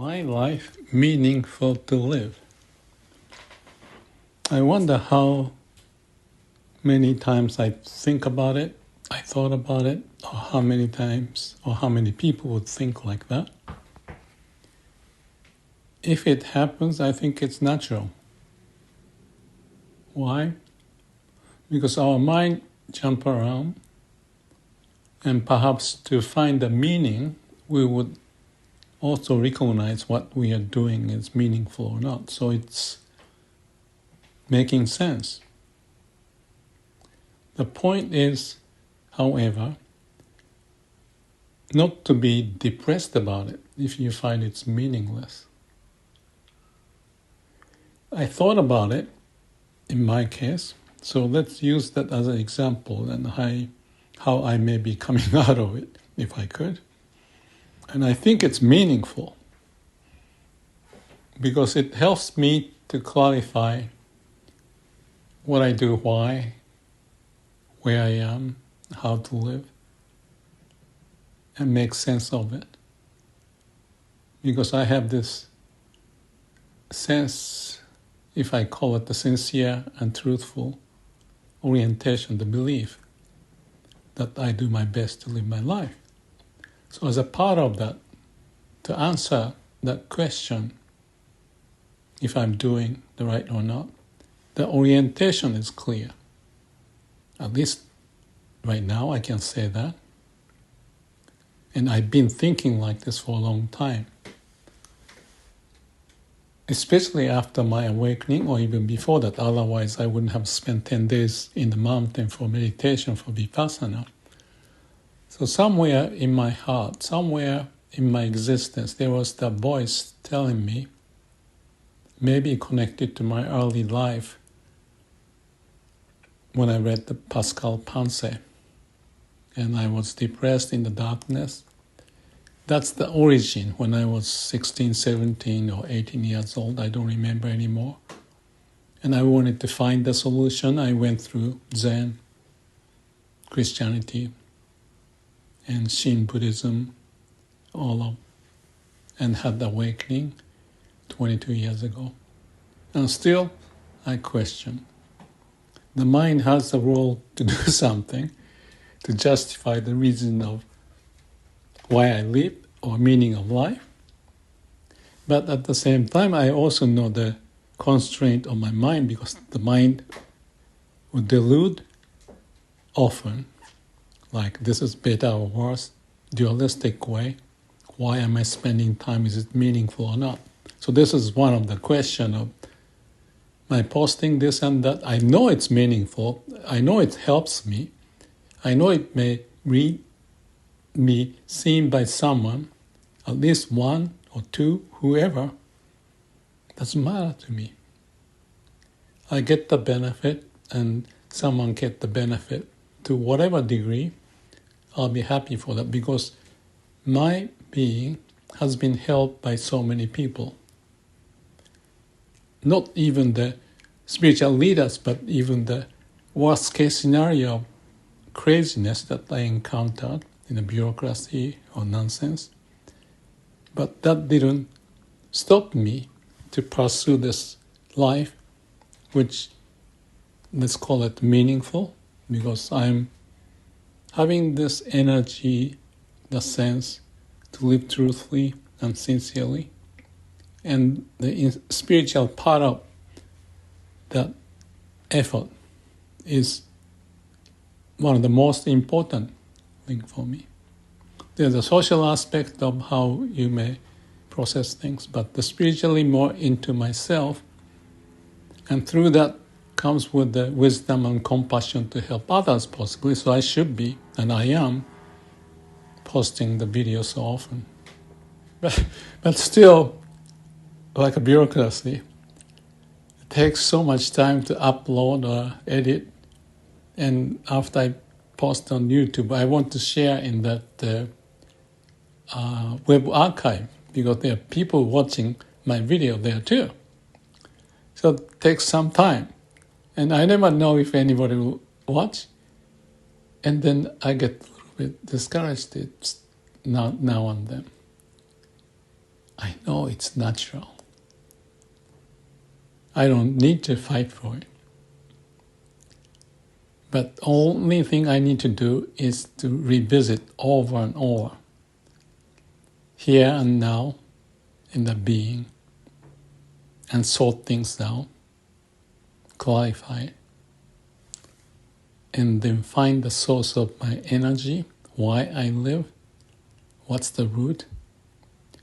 My life meaningful to live. I wonder how many times I think about it, I thought about it, or how many times or how many people would think like that. If it happens, I think it's natural. Why? Because our mind jump around, and perhaps to find the meaning, we would also recognize what we are doing is meaningful or not. So it's making sense. The point is, however, not to be depressed about it if you find it's meaningless. I thought about it in my case, so let's use that as an example and how I may be coming out of it, if I could. And I think it's meaningful because it helps me to clarify what I do, why, where I am, how to live, and make sense of it. Because I have this sense, if I call it the sincere and truthful orientation, the belief that I do my best to live my life. So as a part of that, to answer that question, if I'm doing the right or not, the orientation is clear. At least right now I can say that. And I've been thinking like this for a long time. Especially after my awakening, or even before that, otherwise I wouldn't have spent 10 days in the mountain for meditation, for vipassana. So somewhere in my heart, somewhere in my existence, there was that voice telling me, maybe connected to my early life, when I read the Pascal Pensée, and I was depressed in the darkness. That's the origin when I was 16, 17, or 18 years old. I don't remember anymore. And I wanted to find the solution. I went through Zen, Christianity, and Shin Buddhism, and had the awakening 22 years ago. And still, I question. The mind has a role to do something, to justify the reason of why I live or meaning of life. But at the same time, I also know the constraint of my mind, because the mind would delude often, like this is better or worse, dualistic way. Why am I spending time? Is it meaningful or not? So this is one of the questions of my posting this and that. I know it's meaningful. I know it helps me. I know it may be seen by someone, at least one or two, whoever. Doesn't matter to me. I get the benefit, and someone get the benefit to whatever degree. I'll be happy for that, because my being has been helped by so many people. Not even the spiritual leaders, but even the worst case scenario of craziness that I encountered in the bureaucracy or nonsense. But that didn't stop me to pursue this life, which, let's call it meaningful, because I'm having this energy, the sense to live truthfully and sincerely. And the spiritual part of that effort is one of the most important things for me. There's a social aspect of how you may process things, but the spiritually more into myself, and through that comes with the wisdom and compassion to help others possibly. So I should be, and I am, posting the video so often. But still, like a bureaucracy, it takes so much time to upload or edit. And after I post on YouTube, I want to share in that web archive, because there are people watching my video there too. So it takes some time. And I never know if anybody will watch. And then I get a little bit discouraged now and then. I know it's natural. I don't need to fight for it. But the only thing I need to do is to revisit over and over, here and now, in the being, and sort things out, clarify it, and then find the source of my energy, why I live, what's the root,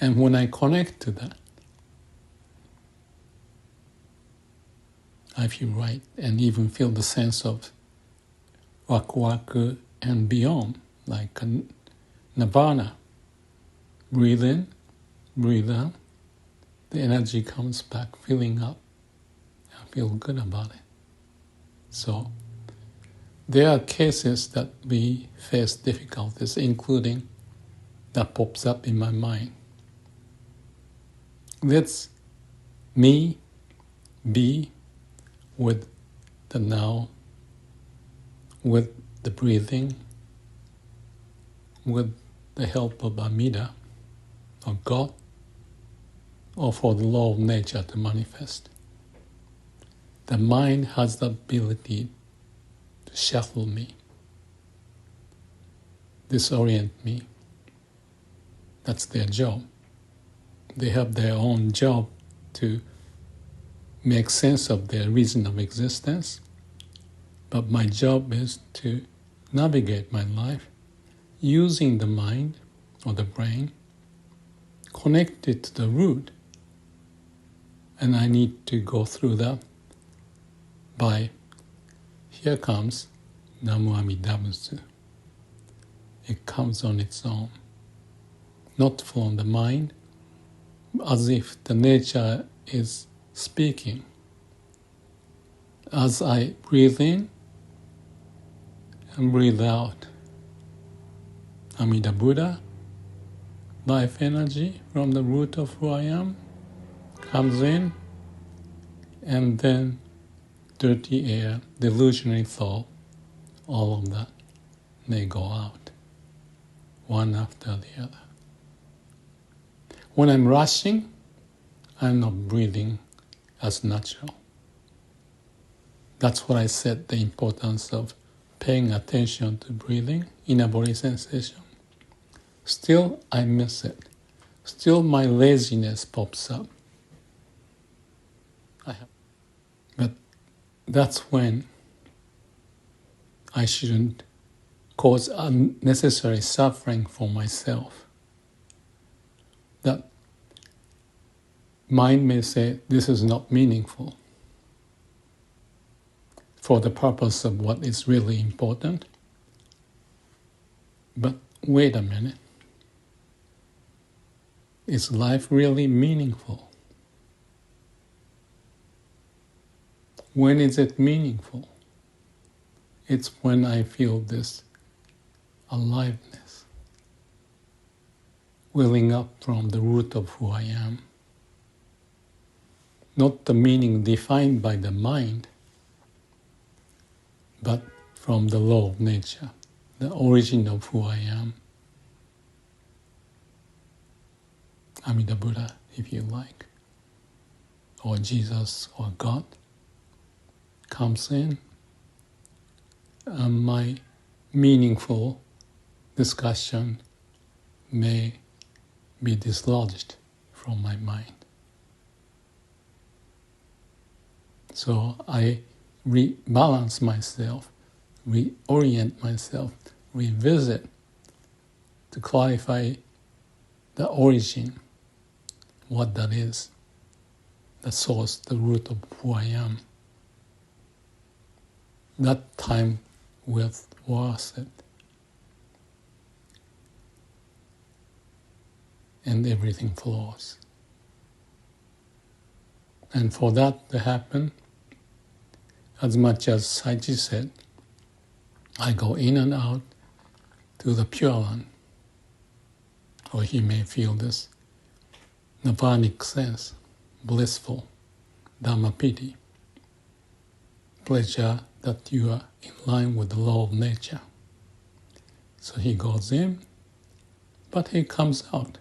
and when I connect to that, I feel right and even feel the sense of waku and beyond, like a nirvana. Breathe in, breathe out, the energy comes back, filling up. I feel good about it. So there are cases that we face difficulties, including that pops up in my mind. Let's me be with the now, with the breathing, with the help of Amida, or God, or for the law of nature to manifest. The mind has the ability to shuffle me, disorient me. That's their job. They have their own job to make sense of their reason of existence, but my job is to navigate my life using the mind or the brain, connected to the root, and I need to go through that by, here comes Namu Amida Buddha. It comes on its own, not from the mind, as if the nature is speaking. As I breathe in and breathe out, Amida Buddha, life energy from the root of who I am, comes in, and then dirty air, delusionary thought, all of that, they go out, one after the other. When I'm rushing, I'm not breathing as natural. That's what I said, the importance of paying attention to breathing, inner body sensation. Still, I miss it. Still, my laziness pops up. But that's when I shouldn't cause unnecessary suffering for myself. That mind may say, this is not meaningful for the purpose of what is really important. But wait a minute. Is life really meaningful? When is it meaningful? It's when I feel this aliveness welling up from the root of who I am. Not the meaning defined by the mind, but from the law of nature, the origin of who I am. Amida Buddha, if you like, or Jesus or God, comes in, and my meaningful discussion may be dislodged from my mind. So I rebalance myself, reorient myself, revisit to clarify the origin, what that is, the source, the root of who I am. That time worth it. And everything flows. And for that to happen, as much as Saiji said, I go in and out to the Pure Land, or he may feel this nirvanic sense, blissful, Dhammapiti, pleasure that you are in line with the law of nature. So he goes in, but he comes out.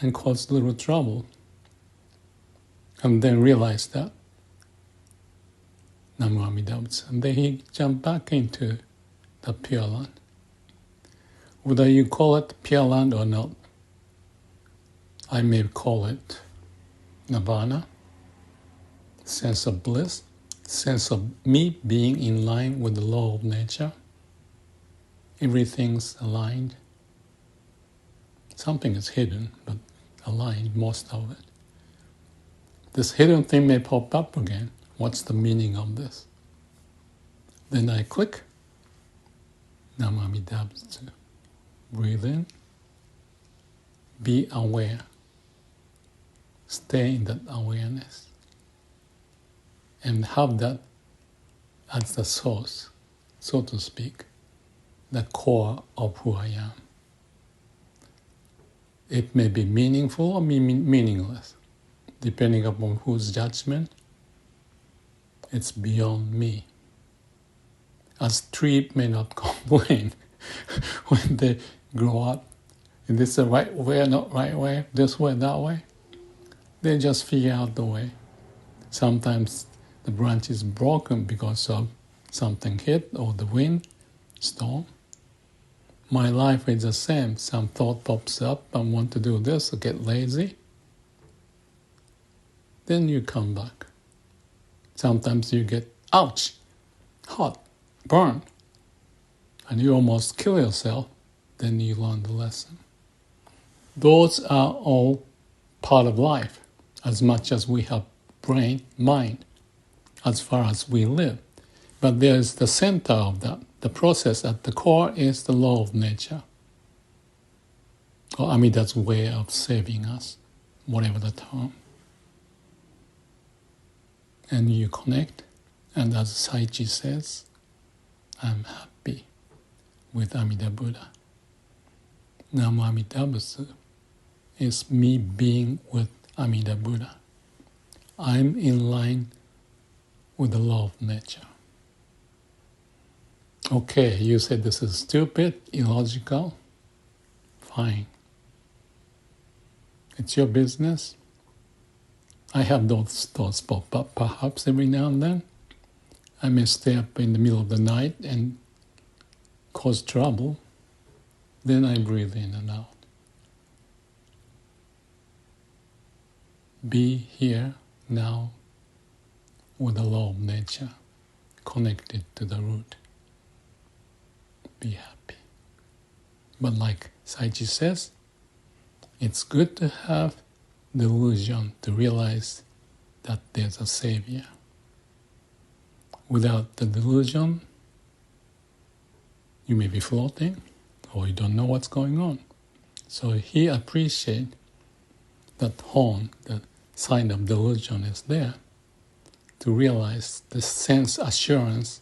and caused a little trouble, and then realized that Namu Amida Buddha, and then he jumped back into the Pure Land. Whether you call it Pure Land or not, I may call it Nirvana, sense of bliss, sense of me being in line with the law of nature. Everything's aligned. Something is hidden, but aligned, most of it. This hidden thing may pop up again. What's the meaning of this? Then I click, Namu Amida Buddha. Breathe in, be aware, stay in that awareness, and have that as the source, so to speak, the core of who I am. It may be meaningful or meaningless, depending upon whose judgment. It's beyond me. As tree may not complain when they grow up. Is this the right way or not right way? This way, that way? They just figure out the way. Sometimes the branch is broken because of something hit or the wind, storm. My life is the same. Some thought pops up, I want to do this, or get lazy. Then you come back. Sometimes you get, ouch, hot, burn, and you almost kill yourself. Then you learn the lesson. Those are all part of life, as much as we have brain, mind, as far as we live. But there's the center of that. The process at the core is the law of nature, or Amida's way of saving us, whatever the term. And you connect, and as Saichi says, I'm happy with Amida Buddha. Namu Amida Buddha is me being with Amida Buddha. I'm in line with the law of nature. Okay, you said this is stupid, illogical. Fine. It's your business. I have those thoughts pop up perhaps every now and then. I may stay up in the middle of the night and cause trouble. Then I breathe in and out. Be here now with the law of nature, connected to the root. Be happy. But like Saichi says, it's good to have the illusion to realize that there's a savior. Without the delusion, you may be floating or you don't know what's going on. So he appreciates that horn, the sign of delusion is there, to realize the sense assurance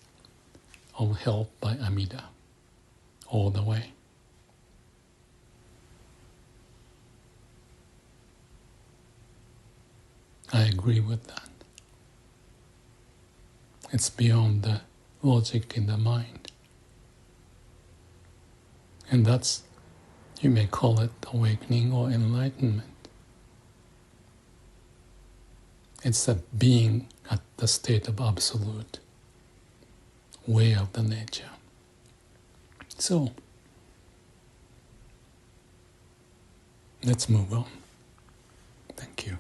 of help by Amida all the way. I agree with that. It's beyond the logic in the mind. And that's, you may call it awakening or enlightenment. It's a being at the state of absolute, way of the nature. So, let's move on. Thank you.